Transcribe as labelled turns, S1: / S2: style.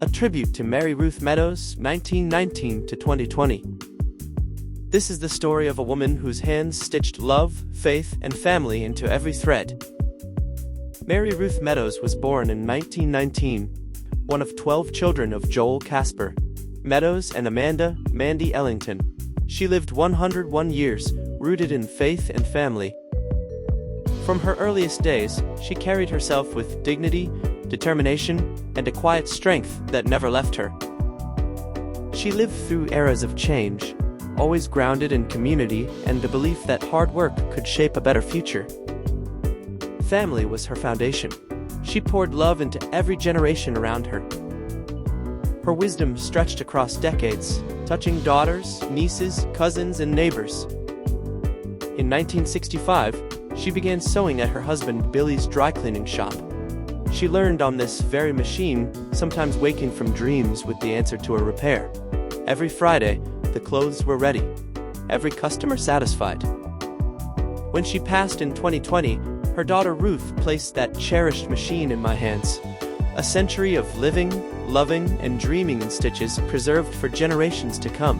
S1: a tribute to Mary Ruth Meadows, 1919 to 2020. This is the story of a woman whose hands stitched love, faith, and family into every thread. Mary Ruth Meadows was born in 1919, one of 12 children of Joel Casper, Meadows and Amanda, Mandy Ellington. She lived 101 years, rooted in faith and family. From her earliest days, she carried herself with dignity, determination, and a quiet strength that never left her. She lived through eras of change, always grounded in community and the belief that hard work could shape a better future. Family was her foundation. She poured love into every generation around her. Her wisdom stretched across decades, touching daughters, nieces, cousins, and neighbors. In 1965, she began sewing at her husband Billy's dry cleaning shop. She learned on this very machine, sometimes waking from dreams with the answer to a repair. Every Friday, the clothes were ready. Every customer satisfied. When she passed in 2020, her daughter Ruth placed that cherished machine in my hands. A century of living, loving, and dreaming in stitches preserved for generations to come.